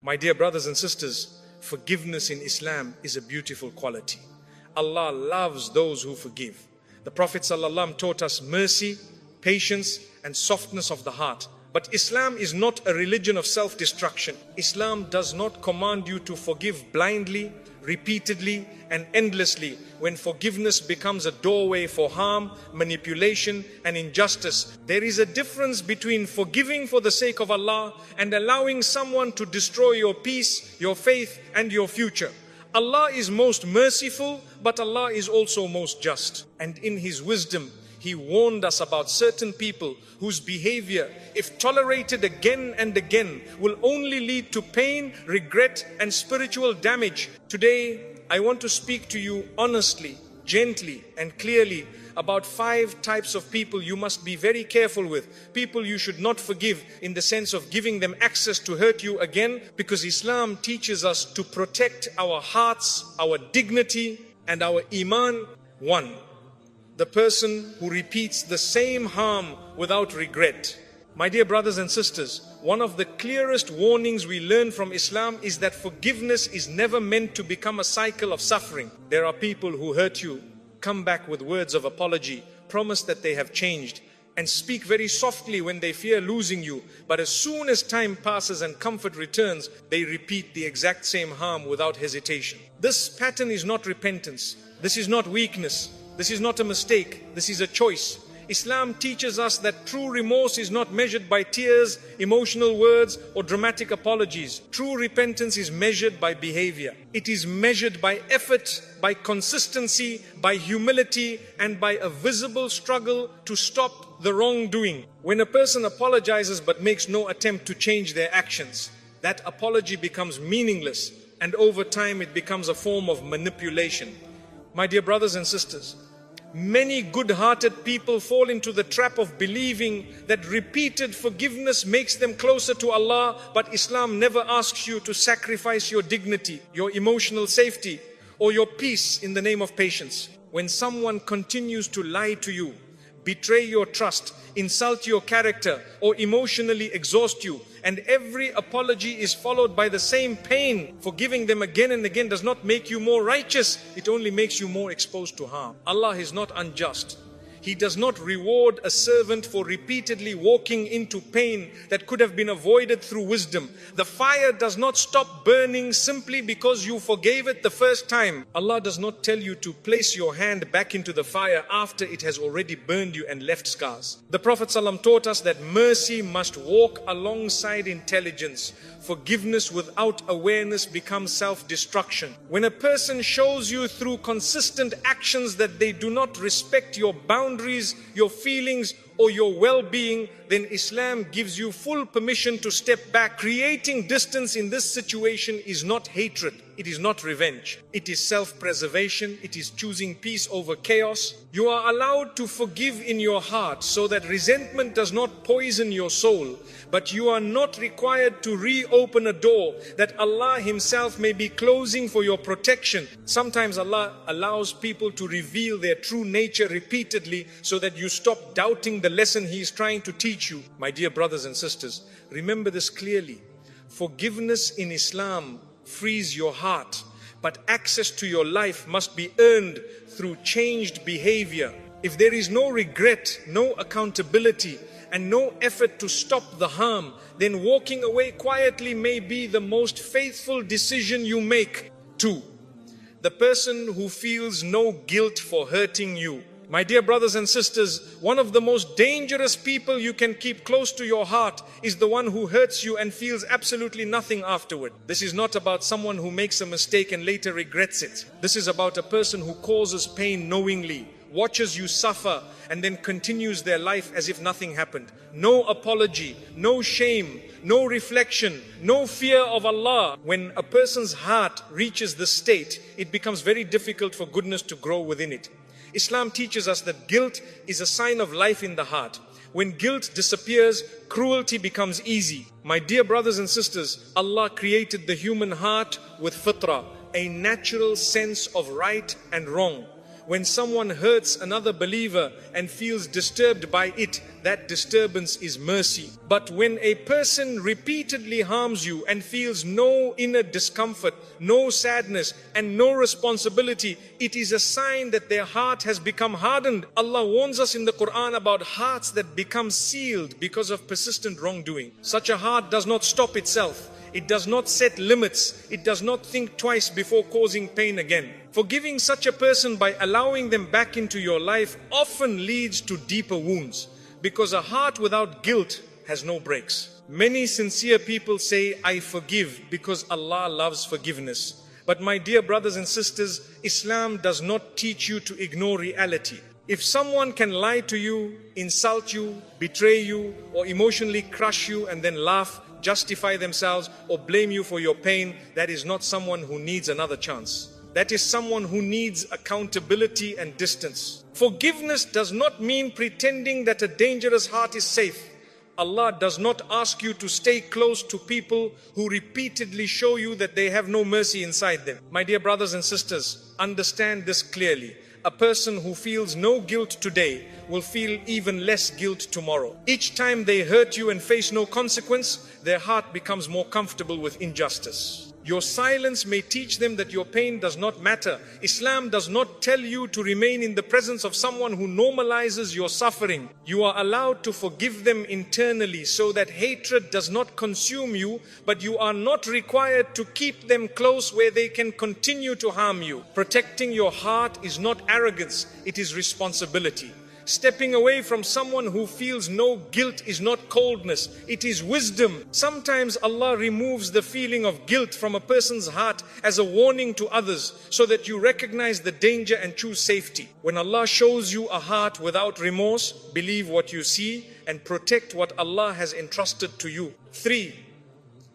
My dear brothers and sisters, forgiveness in Islam is a beautiful quality. Allah loves those who forgive. The Prophet ﷺ taught us mercy, patience, and softness of the heart. But Islam is not a religion of self-destruction. Islam does not command you to forgive blindly, repeatedly, and endlessly when forgiveness becomes a doorway for harm, manipulation, and injustice. There is a difference between forgiving for the sake of Allah and allowing someone to destroy your peace, your faith, and your future. Allah is most merciful, but Allah is also most just. And in His wisdom, He warned us about certain people whose behavior, if tolerated again and again, will only lead to pain, regret, and spiritual damage. Today, I want to speak to you honestly, gently, and clearly about 5 types of people you must be very careful with. People you should not forgive in the sense of giving them access to hurt you again, because Islam teaches us to protect our hearts, our dignity, and our Iman. 1. The person who repeats the same harm without regret. My dear brothers and sisters, one of the clearest warnings we learn from Islam is that forgiveness is never meant to become a cycle of suffering. There are people who hurt you, come back with words of apology, promise that they have changed, and speak very softly when they fear losing you. But as soon as time passes and comfort returns, they repeat the exact same harm without hesitation. This pattern is not repentance. This is not weakness. This is not a mistake. This is a choice. Islam teaches us that true remorse is not measured by tears, emotional words, or dramatic apologies. True repentance is measured by behavior. It is measured by effort, by consistency, by humility, and by a visible struggle to stop the wrongdoing. When a person apologizes but makes no attempt to change their actions, that apology becomes meaningless, and over time it becomes a form of manipulation. My dear brothers and sisters, many good-hearted people fall into the trap of believing that repeated forgiveness makes them closer to Allah, but Islam never asks you to sacrifice your dignity, your emotional safety, or your peace in the name of patience. When someone continues to lie to you, betray your trust, insult your character, or emotionally exhaust you, and every apology is followed by the same pain, forgiving them again and again does not make you more righteous. It only makes you more exposed to harm. Allah is not unjust. He does not reward a servant for repeatedly walking into pain that could have been avoided through wisdom. The fire does not stop burning simply because you forgave it the first time. Allah does not tell you to place your hand back into the fire after it has already burned you and left scars. The Prophet ﷺ taught us that mercy must walk alongside intelligence. Forgiveness without awareness becomes self-destruction. When a person shows you through consistent actions that they do not respect your boundaries, your feelings, or your well-being, then Islam gives you full permission to step back. Creating distance in this situation is not hatred. It is not revenge. It is self-preservation. It is choosing peace over chaos. You are allowed to forgive in your heart so that resentment does not poison your soul. But you are not required to reopen a door that Allah Himself may be closing for your protection. Sometimes Allah allows people to reveal their true nature repeatedly so that you stop doubting the lesson He is trying to teach you. My dear brothers and sisters, remember this clearly. Forgiveness in Islam frees your heart, but access to your life must be earned through changed behavior. If there is no regret, no accountability, and no effort to stop the harm, then walking away quietly may be the most faithful decision you make. 2. The person who feels no guilt for hurting you. My dear brothers and sisters, one of the most dangerous people you can keep close to your heart is the one who hurts you and feels absolutely nothing afterward. This is not about someone who makes a mistake and later regrets it. This is about a person who causes pain knowingly, watches you suffer, and then continues their life as if nothing happened. No apology, no shame, no reflection, no fear of Allah. When a person's heart reaches this state, it becomes very difficult for goodness to grow within it. Islam teaches us that guilt is a sign of life in the heart. When guilt disappears, cruelty becomes easy. My dear brothers and sisters, Allah created the human heart with fitrah, a natural sense of right and wrong. When someone hurts another believer and feels disturbed by it, that disturbance is mercy. But when a person repeatedly harms you and feels no inner discomfort, no sadness and no responsibility, it is a sign that their heart has become hardened. Allah warns us in the Quran about hearts that become sealed because of persistent wrongdoing. Such a heart does not stop itself. It does not set limits. It does not think twice before causing pain again. Forgiving such a person by allowing them back into your life often leads to deeper wounds, because a heart without guilt has no brakes. Many sincere people say, I forgive because Allah loves forgiveness. But my dear brothers and sisters, Islam does not teach you to ignore reality. If someone can lie to you, insult you, betray you, or emotionally crush you and then laugh, justify themselves, or blame you for your pain, that is not someone who needs another chance. That is someone who needs accountability and distance. Forgiveness does not mean pretending that a dangerous heart is safe. Allah does not ask you to stay close to people who repeatedly show you that they have no mercy inside them. My dear brothers and sisters, understand this clearly. A person who feels no guilt today will feel even less guilt tomorrow. Each time they hurt you and face no consequence, their heart becomes more comfortable with injustice. Your silence may teach them that your pain does not matter. Islam does not tell you to remain in the presence of someone who normalizes your suffering. You are allowed to forgive them internally so that hatred does not consume you, but you are not required to keep them close where they can continue to harm you. Protecting your heart is not arrogance, it is responsibility. Stepping away from someone who feels no guilt is not coldness, it is wisdom. Sometimes Allah removes the feeling of guilt from a person's heart as a warning to others, so that you recognize the danger and choose safety. When Allah shows you a heart without remorse, believe what you see and protect what Allah has entrusted to you. 3.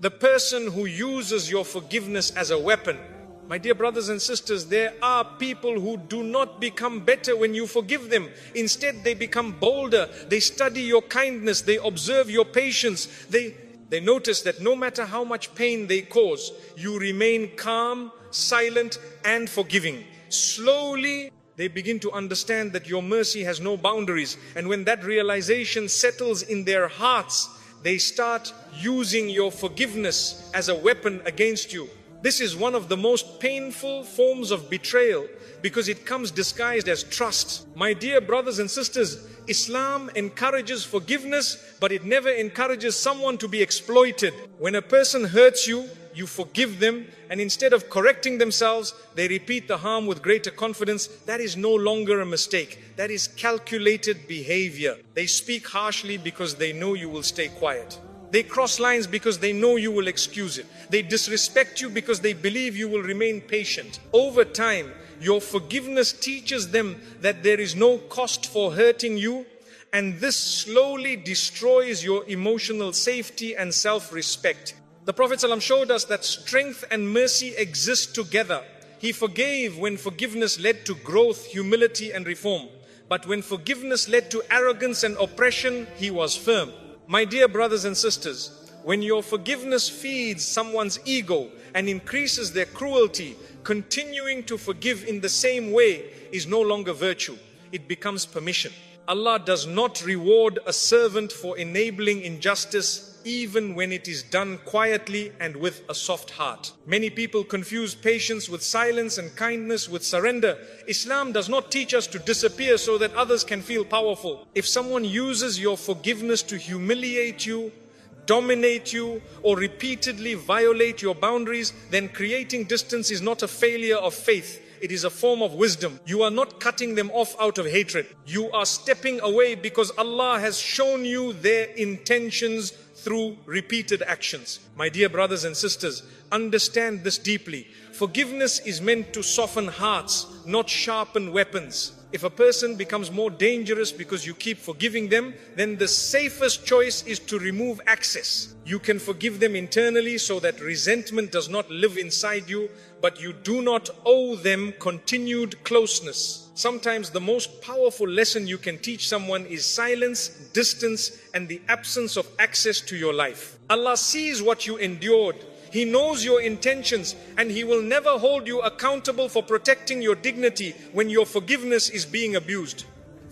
The person who uses your forgiveness as a weapon. My dear brothers and sisters, there are people who do not become better when you forgive them. Instead, they become bolder. They study your kindness. They observe your patience. They notice that no matter how much pain they cause, you remain calm, silent, and forgiving. Slowly, they begin to understand that your mercy has no boundaries. And when that realization settles in their hearts, they start using your forgiveness as a weapon against you. This is one of the most painful forms of betrayal because it comes disguised as trust. My dear brothers and sisters, Islam encourages forgiveness, but it never encourages someone to be exploited. When a person hurts you, you forgive them, and instead of correcting themselves, they repeat the harm with greater confidence. That is no longer a mistake. That is calculated behavior. They speak harshly because they know you will stay quiet. They cross lines because they know you will excuse it. They disrespect you because they believe you will remain patient. Over time, your forgiveness teaches them that there is no cost for hurting you, and this slowly destroys your emotional safety and self-respect. The Prophet ﷺ showed us that strength and mercy exist together. He forgave when forgiveness led to growth, humility, and reform. But when forgiveness led to arrogance and oppression, he was firm. My dear brothers and sisters, when your forgiveness feeds someone's ego and increases their cruelty, continuing to forgive in the same way is no longer virtue. It becomes permission. Allah does not reward a servant for enabling injustice, even when it is done quietly and with a soft heart. Many people confuse patience with silence and kindness with surrender. Islam does not teach us to disappear so that others can feel powerful. If someone uses your forgiveness to humiliate you, dominate you, or repeatedly violate your boundaries, then creating distance is not a failure of faith. It is a form of wisdom. You are not cutting them off out of hatred. You are stepping away because Allah has shown you their intentions through repeated actions. My dear brothers and sisters, understand this deeply. Forgiveness is meant to soften hearts, not sharpen weapons. If a person becomes more dangerous because you keep forgiving them, then the safest choice is to remove access. You can forgive them internally so that resentment does not live inside you, but you do not owe them continued closeness. Sometimes the most powerful lesson you can teach someone is silence, distance, and the absence of access to your life. Allah sees what you endured. He knows your intentions, and He will never hold you accountable for protecting your dignity when your forgiveness is being abused.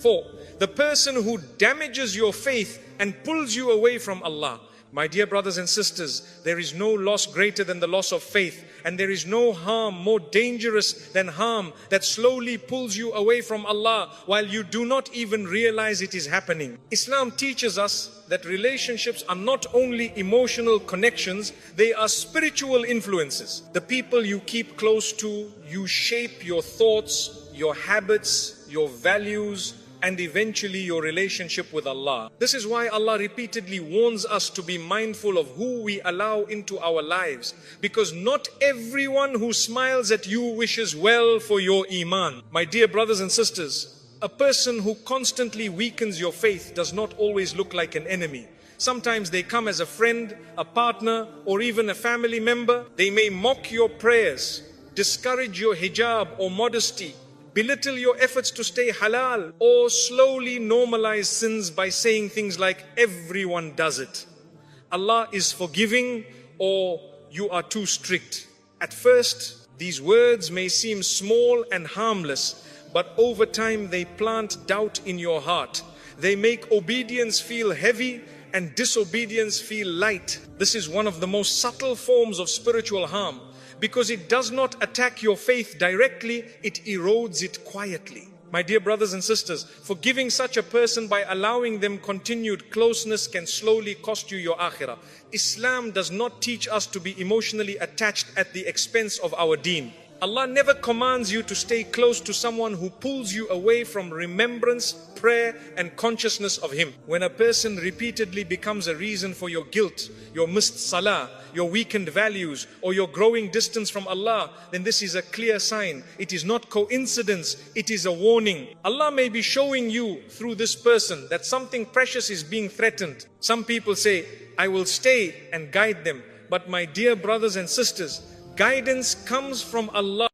4. The person who damages your faith and pulls you away from Allah. My dear brothers and sisters, there is no loss greater than the loss of faith, and there is no harm more dangerous than harm that slowly pulls you away from Allah while you do not even realize it is happening. Islam teaches us that relationships are not only emotional connections, they are spiritual influences. The people you keep close to, you shape your thoughts, your habits, your values, and eventually your relationship with Allah. This is why Allah repeatedly warns us to be mindful of who we allow into our lives, because not everyone who smiles at you wishes well for your Iman. My dear brothers and sisters, a person who constantly weakens your faith does not always look like an enemy. Sometimes they come as a friend, a partner, or even a family member. They may mock your prayers, discourage your hijab or modesty, belittle your efforts to stay halal, or slowly normalize sins by saying things like, everyone does it. Allah is forgiving, or you are too strict. At first, these words may seem small and harmless, but over time they plant doubt in your heart. They make obedience feel heavy and disobedience feel light. This is one of the most subtle forms of spiritual harm, because it does not attack your faith directly, it erodes it quietly. My dear brothers and sisters, forgiving such a person by allowing them continued closeness can slowly cost you your akhirah. Islam does not teach us to be emotionally attached at the expense of our deen. Allah never commands you to stay close to someone who pulls you away from remembrance, prayer, and consciousness of Him. When a person repeatedly becomes a reason for your guilt, your missed salah, your weakened values, or your growing distance from Allah, then this is a clear sign. It is not coincidence, it is a warning. Allah may be showing you through this person that something precious is being threatened. Some people say, I will stay and guide them. But my dear brothers and sisters, guidance comes from Allah.